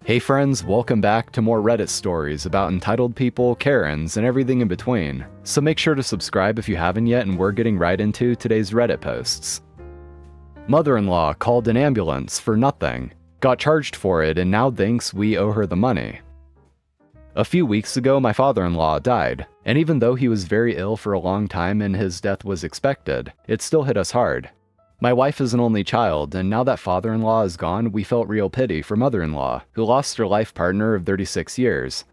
Hey friends, welcome back to more Reddit stories about entitled people, Karens, and everything in between. So make sure to subscribe if you haven't yet, and we're getting right into today's Reddit posts. Mother-in-law called an ambulance for nothing, got charged for it, and now thinks we owe her the money. A few weeks ago, my father-in-law died, and even though he was very ill for a long time and his death was expected, it still hit us hard. My wife is an only child, and now that father-in-law is gone, we felt real pity for mother-in-law, who lost her life partner of 36 years.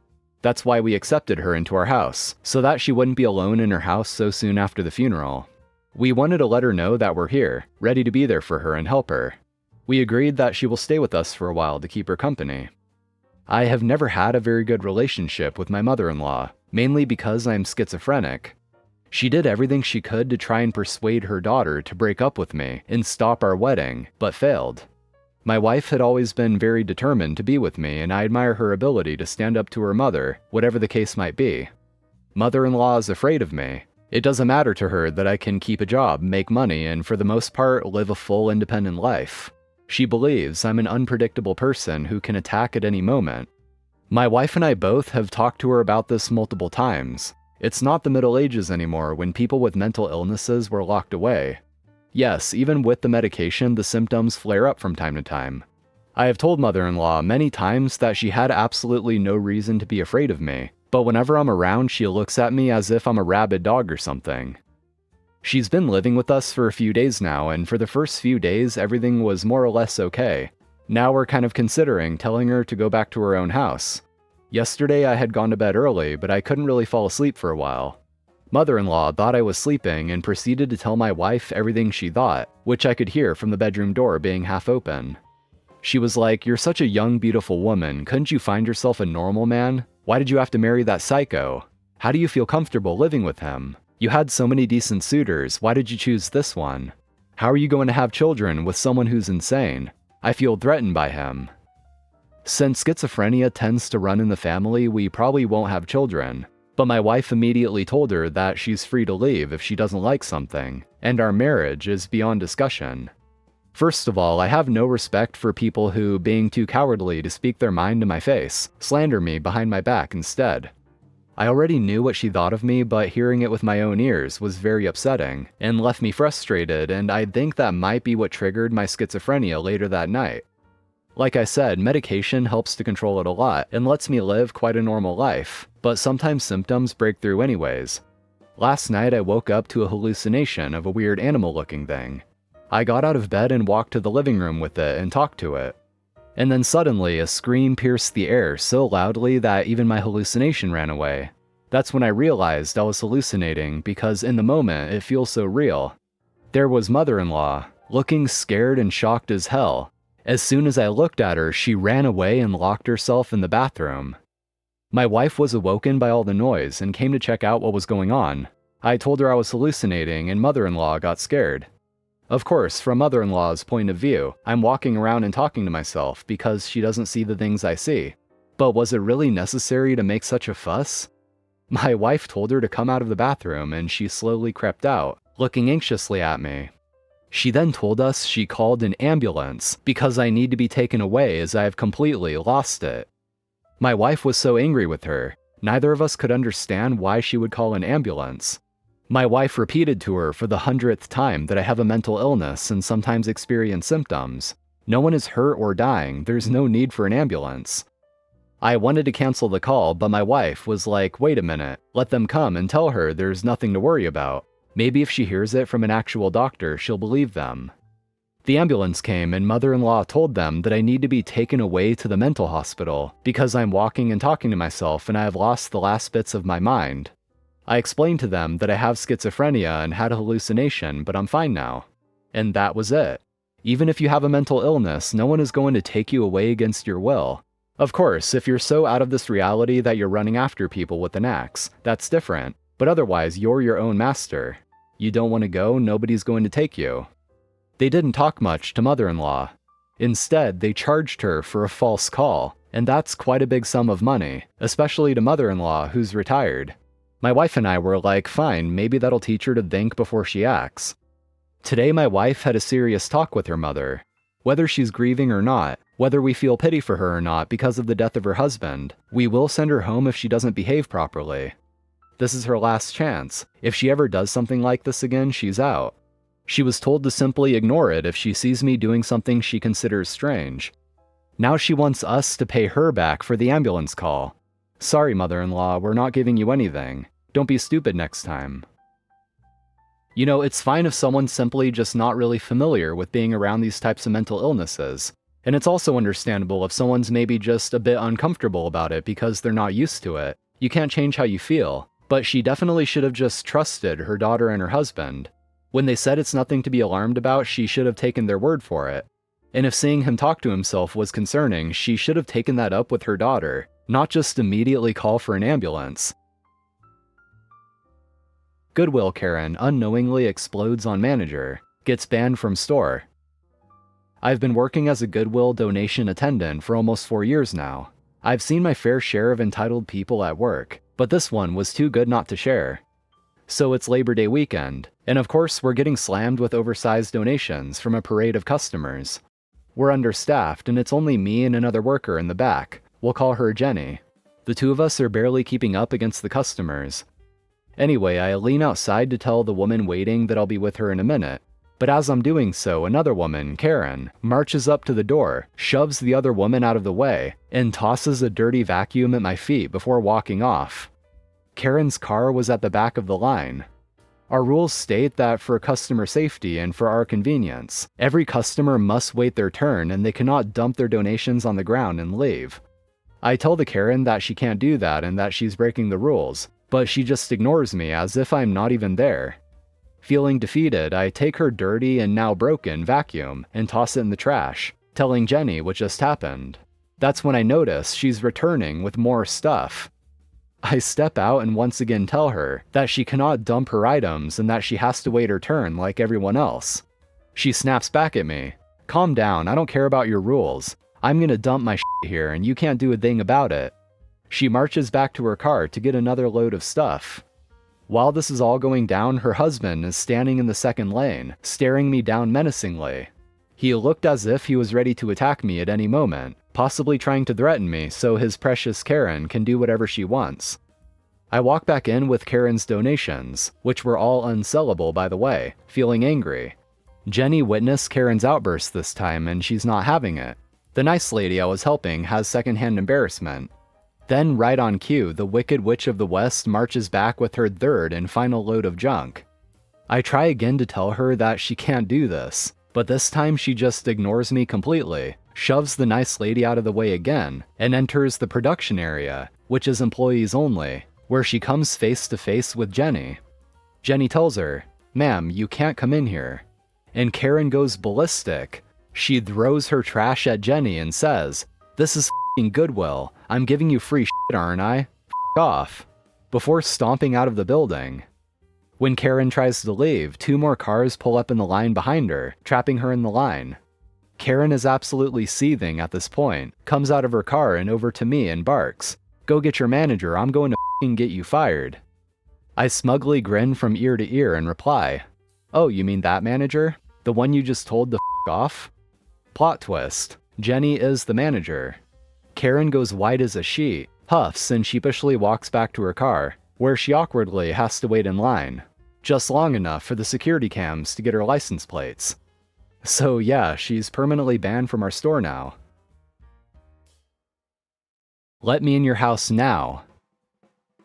That's why we accepted her into our house, so that she wouldn't be alone in her house so soon after the funeral. We wanted to let her know that we're here, ready to be there for her and help her. We agreed that she will stay with us for a while to keep her company. I have never had a very good relationship with my mother-in-law, mainly because I'm schizophrenic. She did everything she could to try and persuade her daughter to break up with me and stop our wedding, but failed. My wife had always been very determined to be with me, and I admire her ability to stand up to her mother, whatever the case might be. Mother-in-law is afraid of me. It doesn't matter to her that I can keep a job, make money, and for the most part live a full independent life. She believes I'm an unpredictable person who can attack at any moment. My wife and I both have talked to her about this multiple times. It's not the Middle Ages anymore when people with mental illnesses were locked away. Yes, even with the medication, the symptoms flare up from time to time. I have told mother-in-law many times that she had absolutely no reason to be afraid of me, but whenever I'm around, she looks at me as if I'm a rabid dog or something. She's been living with us for a few days now, and for the first few days, everything was more or less okay. Now we're kind of considering telling her to go back to her own house. Yesterday I had gone to bed early, but I couldn't really fall asleep for a while. Mother-in-law thought I was sleeping and proceeded to tell my wife everything she thought, which I could hear from the bedroom door being half open. She was like, "You're such a young, beautiful woman. Couldn't you find yourself a normal man? Why did you have to marry that psycho? How do you feel comfortable living with him? You had so many decent suitors. Why did you choose this one? How are you going to have children with someone who's insane? I feel threatened by him. Since schizophrenia tends to run in the family, we probably won't have children, but my wife immediately told her that she's free to leave if she doesn't like something, and our marriage is beyond discussion. First of all, I have no respect for people who, being too cowardly to speak their mind to my face, slander me behind my back instead. I already knew what she thought of me, but hearing it with my own ears was very upsetting, and left me frustrated, and I think that might be what triggered my schizophrenia later that night. Like I said, medication helps to control it a lot and lets me live quite a normal life, but sometimes symptoms break through anyways. Last night I woke up to a hallucination of a weird animal-looking thing. I got out of bed and walked to the living room with it and talked to it. And then suddenly a scream pierced the air so loudly that even my hallucination ran away. That's when I realized I was hallucinating because in the moment it feels so real. There was mother-in-law, looking scared and shocked as hell. As soon as I looked at her, she ran away and locked herself in the bathroom. My wife was awoken by all the noise and came to check out what was going on. I told her I was hallucinating and mother-in-law got scared. Of course, from mother-in-law's point of view, I'm walking around and talking to myself because she doesn't see the things I see. But was it really necessary to make such a fuss? My wife told her to come out of the bathroom and she slowly crept out, looking anxiously at me. She then told us she called an ambulance because I need to be taken away as I have completely lost it. My wife was so angry with her. Neither of us could understand why she would call an ambulance. My wife repeated to her for the 100th time that I have a mental illness and sometimes experience symptoms. No one is hurt or dying. There's no need for an ambulance. I wanted to cancel the call, but my wife was like, "Wait a minute, let them come and tell her there's nothing to worry about. Maybe if she hears it from an actual doctor, she'll believe them." The ambulance came and mother-in-law told them that I need to be taken away to the mental hospital because I'm walking and talking to myself and I have lost the last bits of my mind. I explained to them that I have schizophrenia and had a hallucination, but I'm fine now. And that was it. Even if you have a mental illness, no one is going to take you away against your will. Of course, if you're so out of this reality that you're running after people with an axe, that's different. But otherwise, you're your own master. You don't want to go, nobody's going to take you. They didn't talk much to mother-in-law. Instead, they charged her for a false call, and that's quite a big sum of money, especially to mother-in-law who's retired. My wife and I were like, fine, maybe that'll teach her to think before she acts. Today my wife had a serious talk with her mother. Whether she's grieving or not, whether we feel pity for her or not because of the death of her husband, we will send her home if she doesn't behave properly. This is her last chance. If she ever does something like this again, she's out. She was told to simply ignore it if she sees me doing something she considers strange. Now she wants us to pay her back for the ambulance call. Sorry, mother-in-law, we're not giving you anything. Don't be stupid next time. You know, it's fine if someone's simply just not really familiar with being around these types of mental illnesses. And it's also understandable if someone's maybe just a bit uncomfortable about it because they're not used to it. You can't change how you feel, but she definitely should have just trusted her daughter and her husband. When they said it's nothing to be alarmed about, she should have taken their word for it. And if seeing him talk to himself was concerning, she should have taken that up with her daughter, not just immediately call for an ambulance. Goodwill Karen unknowingly explodes on manager, gets banned from store. I've been working as a Goodwill donation attendant for almost 4 years now. I've seen my fair share of entitled people at work, but this one was too good not to share. So it's Labor Day weekend, and of course we're getting slammed with oversized donations from a parade of customers. We're understaffed and it's only me and another worker in the back. We'll call her Jenny. The two of us are barely keeping up against the customers. Anyway, I lean outside to tell the woman waiting that I'll be with her in a minute. But as I'm doing so, another woman, Karen, marches up to the door, shoves the other woman out of the way, and tosses a dirty vacuum at my feet before walking off. Karen's car was at the back of the line. Our rules state that for customer safety and for our convenience, every customer must wait their turn and they cannot dump their donations on the ground and leave. I tell the Karen that she can't do that and that she's breaking the rules, but she just ignores me as if I'm not even there. Feeling defeated, I take her dirty and now broken vacuum and toss it in the trash, telling Jenny what just happened. That's when I notice she's returning with more stuff. I step out and once again tell her that she cannot dump her items and that she has to wait her turn like everyone else. She snaps back at me. Calm down, I don't care about your rules. I'm gonna dump my shit here and you can't do a thing about it. She marches back to her car to get another load of stuff. While this is all going down, her husband is standing in the second lane, staring me down menacingly. He looked as if he was ready to attack me at any moment, possibly trying to threaten me so his precious Karen can do whatever she wants. I walk back in with Karen's donations, which were all unsellable by the way, feeling angry. Jenny witnessed Karen's outburst this time and she's not having it. The nice lady I was helping has secondhand embarrassment. Then, right on cue, the Wicked Witch of the West marches back with her third and final load of junk. I try again to tell her that she can't do this, but this time she just ignores me completely, shoves the nice lady out of the way again, and enters the production area, which is employees only, where she comes face to face with Jenny. Jenny tells her, "Ma'am, you can't come in here." And Karen goes ballistic. She throws her trash at Jenny and says, "This is f***ing Goodwill. I'm giving you free shit, aren't I? F*** off," before stomping out of the building. When Karen tries to leave, 2 more cars pull up in the line behind her, trapping her in the line. Karen is absolutely seething at this point, comes out of her car and over to me and barks, "Go get your manager, I'm going to f***ing get you fired." I smugly grin from ear to ear and reply, "Oh, you mean that manager? The one you just told to f*** off?" Plot twist. Jenny is the manager. Karen goes white as a sheet, huffs, and sheepishly walks back to her car, where she awkwardly has to wait in line, just long enough for the security cams to get her license plates. So yeah, she's permanently banned from our store now. Let me in your house now.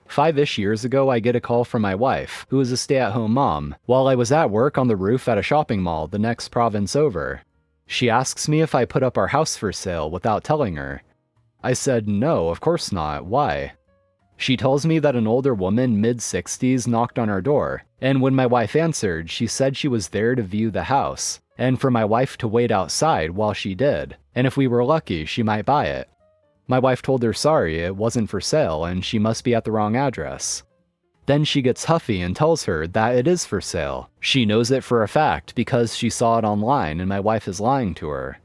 5-ish years ago, I get a call from my wife, who is a stay-at-home mom, while I was at work on the roof at a shopping mall the next province over. She asks me if I put up our house for sale without telling her. I said, "No, of course not. Why?" She tells me that an older woman, mid-60s, knocked on our door, and when my wife answered, she said she was there to view the house, and for my wife to wait outside while she did, and if we were lucky, she might buy it. My wife told her sorry, it wasn't for sale, and she must be at the wrong address. Then she gets huffy and tells her that it is for sale. She knows it for a fact because she saw it online and my wife is lying to her.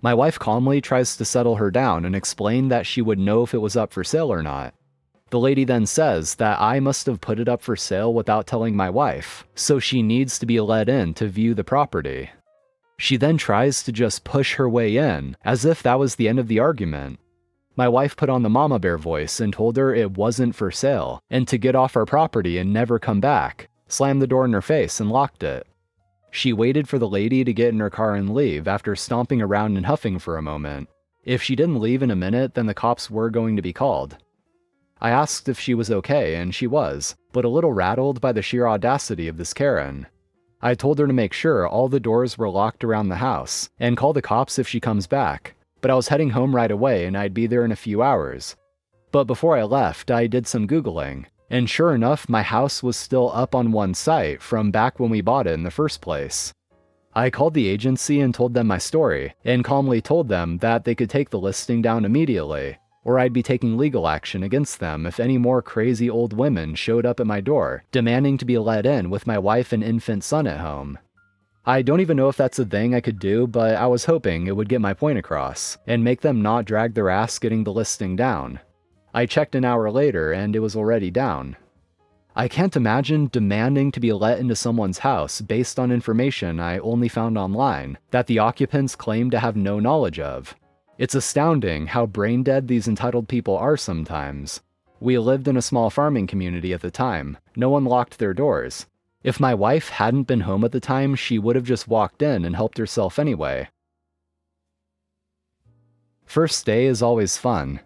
My wife calmly tries to settle her down and explain that she would know if it was up for sale or not. The lady then says that I must have put it up for sale without telling my wife, so she needs to be let in to view the property. She then tries to just push her way in, as if that was the end of the argument. My wife put on the mama bear voice and told her it wasn't for sale, and to get off our property and never come back, slammed the door in her face and locked it. She waited for the lady to get in her car and leave after stomping around and huffing for a moment. If she didn't leave in a minute, then the cops were going to be called. I asked if she was okay, and she was, but a little rattled by the sheer audacity of this Karen. I told her to make sure all the doors were locked around the house, and call the cops if she comes back, but I was heading home right away and I'd be there in a few hours. But before I left, I did some Googling, and sure enough, my house was still up on one site from back when we bought it in the first place. I called the agency and told them my story, and calmly told them that they could take the listing down immediately, or I'd be taking legal action against them if any more crazy old women showed up at my door, demanding to be let in with my wife and infant son at home. I don't even know if that's a thing I could do, but I was hoping it would get my point across, and make them not drag their ass getting the listing down. I checked an hour later, and it was already down. I can't imagine demanding to be let into someone's house based on information I only found online that the occupants claim to have no knowledge of. It's astounding how brain-dead these entitled people are sometimes. We lived in a small farming community at the time. No one locked their doors. If my wife hadn't been home at the time, she would have just walked in and helped herself anyway. First day is always fun.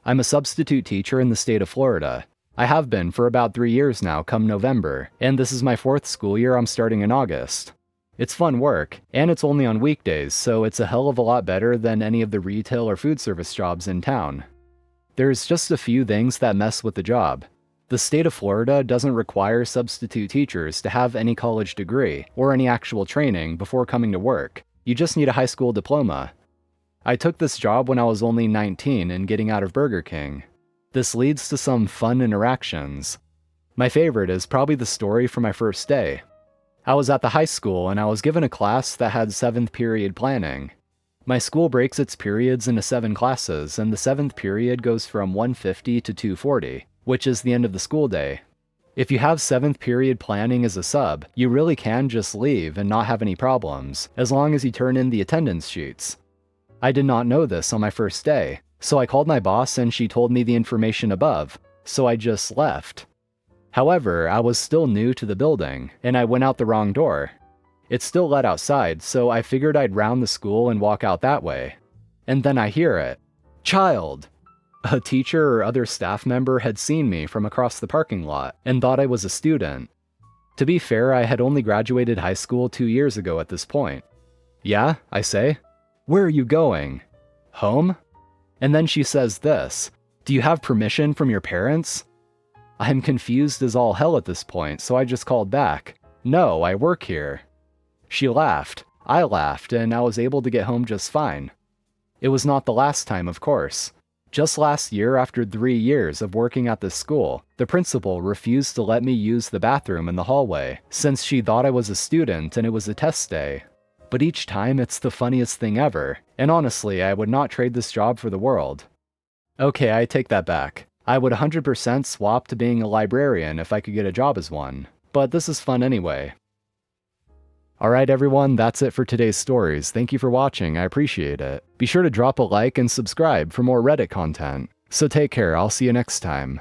I'm a substitute teacher in the state of Florida. I have been for about 3 years now come November, and this is my 4th school year I'm starting in August. It's fun work, and it's only on weekdays, so it's a hell of a lot better than any of the retail or food service jobs in town. There's just a few things that mess with the job. The state of Florida doesn't require substitute teachers to have any college degree or any actual training before coming to work. You just need a high school diploma. I took this job when I was only 19 and getting out of Burger King. This leads to some fun interactions. My favorite is probably the story from my first day. I was at the high school and I was given a class that had 7th period planning. My school breaks its periods into 7 classes, and the 7th period goes from 1:50 to 2:40, which is the end of the school day. If you have 7th period planning as a sub, you really can just leave and not have any problems, as long as you turn in the attendance sheets. I did not know this on my first day, so I called my boss and she told me the information above, so I just left. However, I was still new to the building, and I went out the wrong door. It still led outside, so I figured I'd round the school and walk out that way. And then I hear it. Child! A teacher or other staff member had seen me from across the parking lot and thought I was a student. To be fair, I had only graduated high school 2 years ago at this point. Yeah, I say. Where are you going? Home? And then she says this, do you have permission from your parents? I'm confused as all hell at this point, so I just called back, no, I work here. She laughed, I laughed, and I was able to get home just fine. It was not the last time, of course. Just last year, after 3 years of working at this school, the principal refused to let me use the bathroom in the hallway, since she thought I was a student and it was a test day. But each time it's the funniest thing ever, and honestly, I would not trade this job for the world. Okay, I take that back. I would 100% swap to being a librarian if I could get a job as one, but this is fun anyway. Alright everyone, that's it for today's stories. Thank you for watching, I appreciate it. Be sure to drop a like and subscribe for more Reddit content. So take care, I'll see you next time.